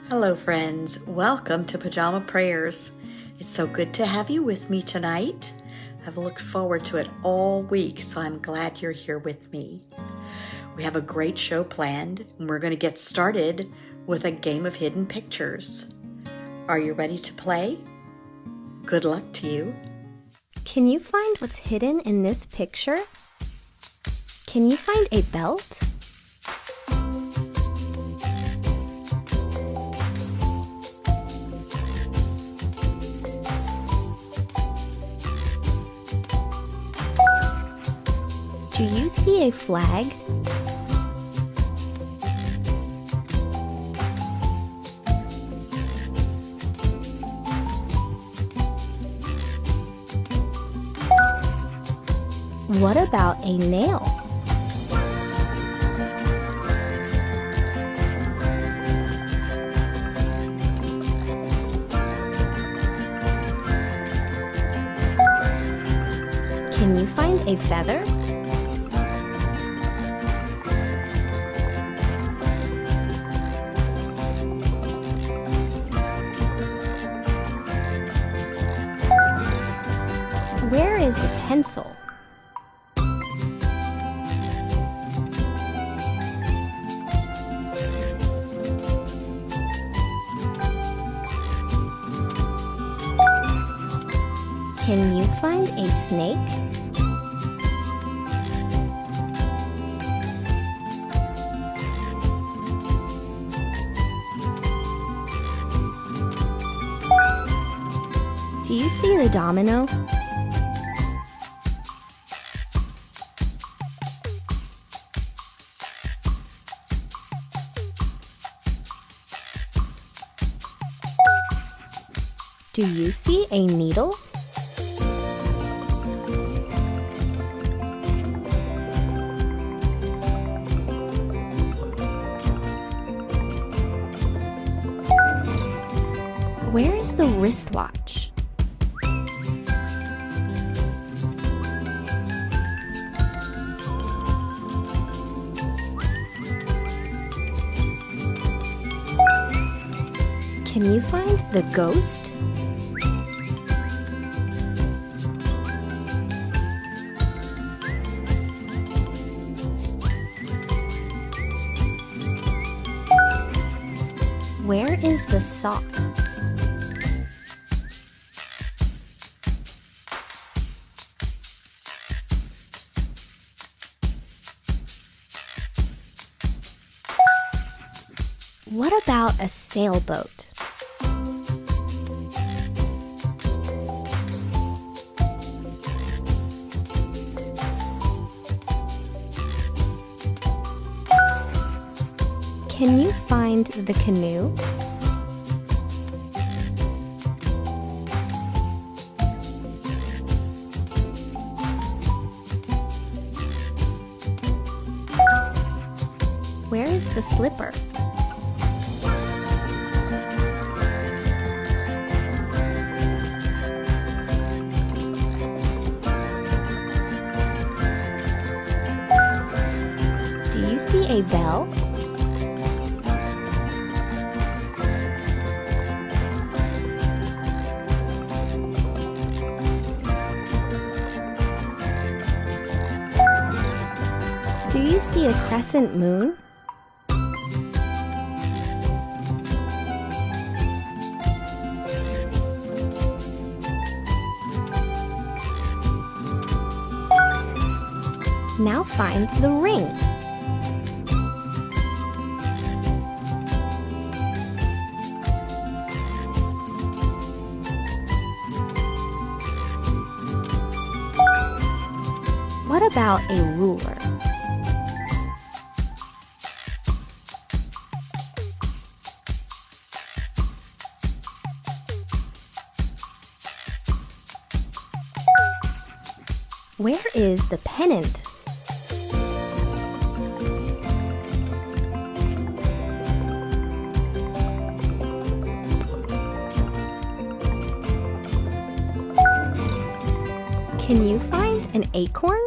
Hello, friends. Welcome to Pajama Prayers. It's so good to have you with me tonight. I've looked forward to it all week, so I'm glad you're here with me. We have a great show planned, and we're going to get started with a game of hidden pictures. Are you ready to play? Good luck to you. Can you find what's hidden in this picture? Can you find a belt? Do you see a flag? What about a nail? Can you find a feather? Where is the pencil? Can you find a snake? Do you see the domino? Do you see a needle? Where is the wristwatch? Can you find the ghost? Where is the sock? What about a sailboat? Can you find the canoe? Where is the slipper? Do you see a bell? Do you see a crescent moon? Now find the ring. What about a ruler? Where is the pennant? Can you find an acorn?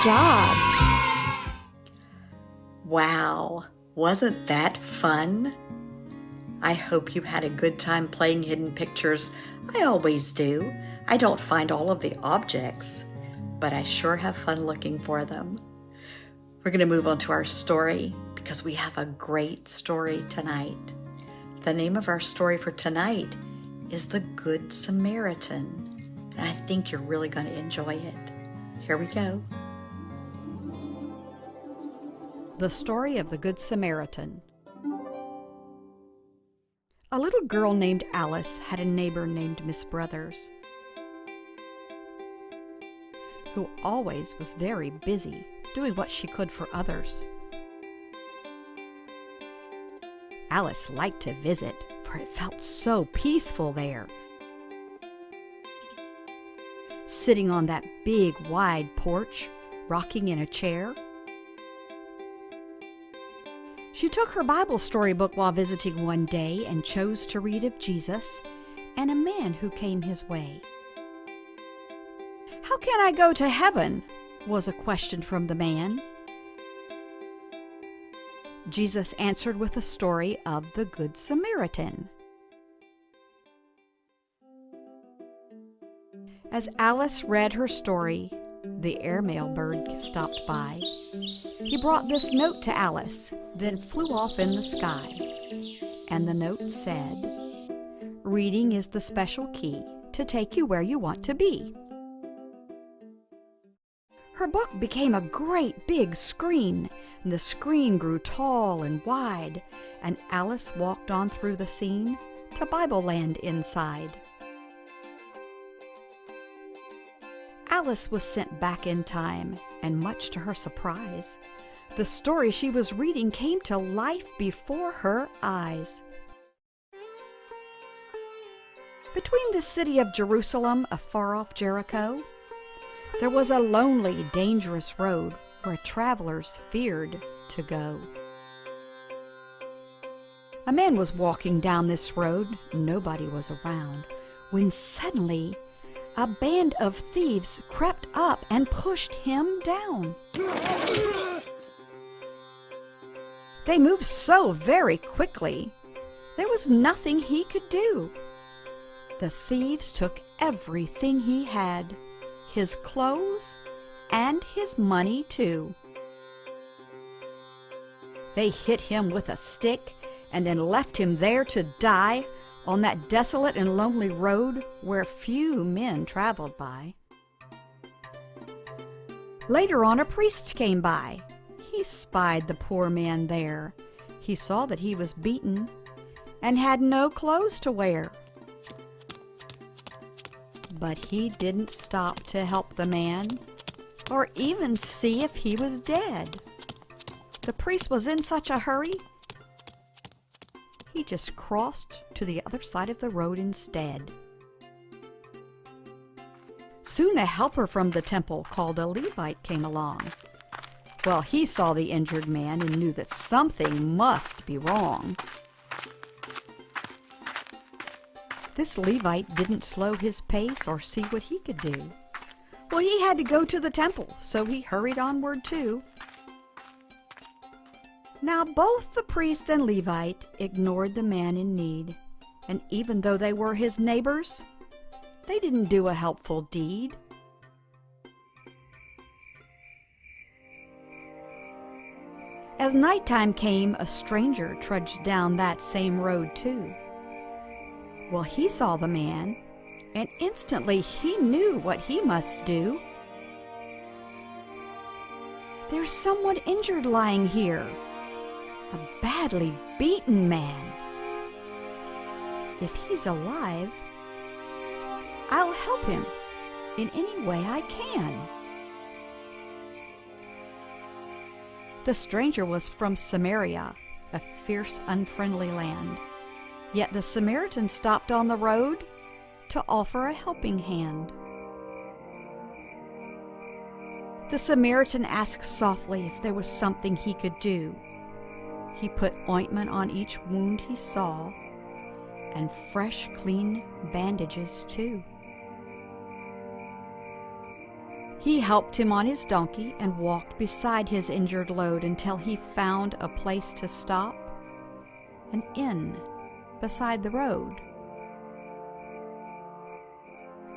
job! Wow, wasn't that fun? I hope you had a good time playing hidden pictures. I always do. I don't find all of the objects, but I sure have fun looking for them. We're going to move on to our story because we have a great story tonight. The name of our story for tonight is The Good Samaritan, and I think you're really going to enjoy it. Here we go. The story of the Good Samaritan. A little girl named Alice had a neighbor named Miss Brothers, who always was very busy doing what she could for others. Alice liked to visit, for it felt so peaceful there. Sitting on that big, wide porch, rocking in a chair. She took her Bible storybook while visiting one day and chose to read of Jesus and a man who came his way. "How can I go to heaven?" was a question from the man. Jesus answered with the story of the Good Samaritan. As Alice read her story, the airmail bird stopped by. He brought this note to Alice, then flew off in the sky. And the note said, "Reading is the special key to take you where you want to be." Her book became a great big screen, and the screen grew tall and wide, and Alice walked on through the scene to Bible land inside. Alice was sent back in time, and much to her surprise, the story she was reading came to life before her eyes. Between the city of Jerusalem, afar off Jericho, there was a lonely, dangerous road where travelers feared to go. A man was walking down this road, nobody was around, when suddenly a band of thieves crept up and pushed him down. They moved so very quickly, there was nothing he could do. The thieves took everything he had, his clothes and his money too. They hit him with a stick and then left him there to die on that desolate and lonely road where few men traveled by. Later on, a priest came by. He spied the poor man there. He saw that he was beaten and had no clothes to wear. But he didn't stop to help the man or even see if he was dead. The priest was in such a hurry, he just crossed to the other side of the road instead. Soon a helper from the temple called a Levite came along. Well, he saw the injured man and knew that something must be wrong. This Levite didn't slow his pace or see what he could do. Well, he had to go to the temple, so he hurried onward too. Now both the priest and Levite ignored the man in need, and even though they were his neighbors, they didn't do a helpful deed. As nighttime came, a stranger trudged down that same road too. Well, he saw the man, and instantly he knew what he must do. "There's someone injured lying here, a badly beaten man. If he's alive, I'll help him in any way I can." The stranger was from Samaria, a fierce, unfriendly land. Yet the Samaritan stopped on the road to offer a helping hand. The Samaritan asked softly if there was something he could do. He put ointment on each wound he saw, and fresh, clean bandages too. He helped him on his donkey and walked beside his injured load until he found a place to stop, an inn beside the road.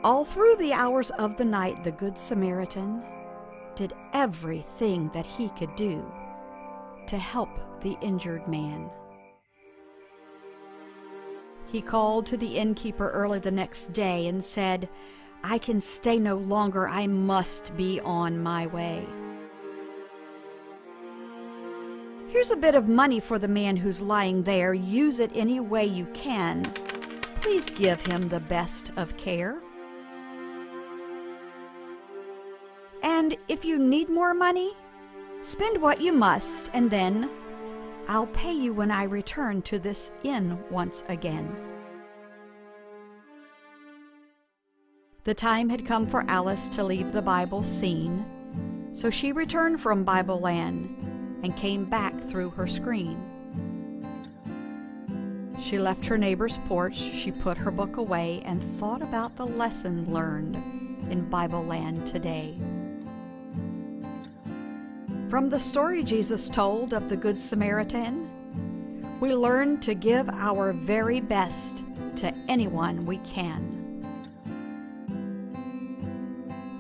All through the hours of the night, the Good Samaritan did everything that he could do to help the injured man. He called to the innkeeper early the next day and said, "I can stay no longer. I must be on my way. Here's a bit of money for the man who's lying there. Use it any way you can. Please give him the best of care. And if you need more money, spend what you must, and then I'll pay you when I return to this inn once again." The time had come for Alice to leave the Bible scene, so she returned from Bible Land and came back through her screen. She left her neighbor's porch, she put her book away, and thought about the lesson learned in Bible Land today. From the story Jesus told of the Good Samaritan, we learn to give our very best to anyone we can.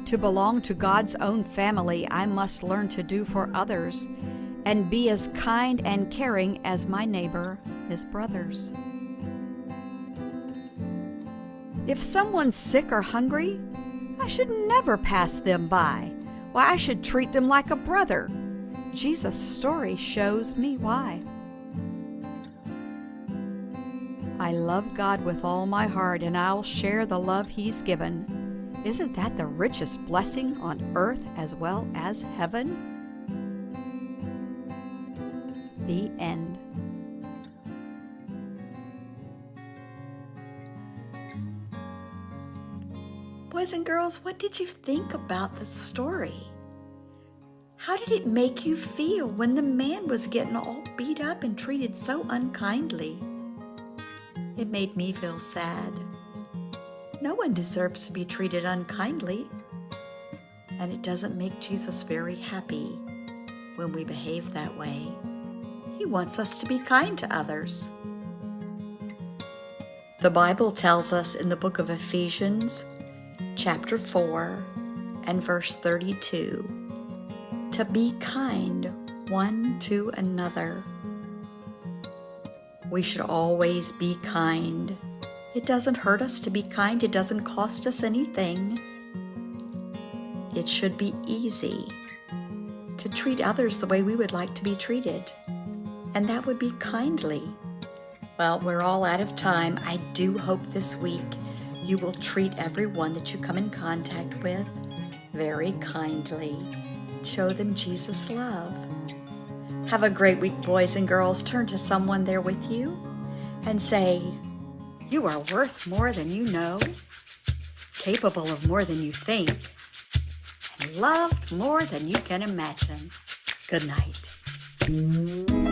To belong to God's own family, I must learn to do for others and be as kind and caring as my neighbor, his brothers. If someone's sick or hungry, I should never pass them by. Why, I should treat them like a brother. Jesus' story shows me why. I love God with all my heart, and I'll share the love He's given. Isn't that the richest blessing on earth as well as heaven? The end. Boys and girls, what did you think about the story? How did it make you feel when the man was getting all beat up and treated so unkindly? It made me feel sad. No one deserves to be treated unkindly, and it doesn't make Jesus very happy when we behave that way. He wants us to be kind to others. The Bible tells us in the book of Ephesians, chapter 4 and verse 32, to be kind one to another. We should always be kind. It doesn't hurt us to be kind. It doesn't cost us anything. It should be easy to treat others the way we would like to be treated, and that would be kindly. Well, we're all out of time. I do hope this week you will treat everyone that you come in contact with very kindly. Show them Jesus' love. Have a great week, boys and girls. Turn to someone there with you and say, "You are worth more than you know, capable of more than you think, and loved more than you can imagine." Good night.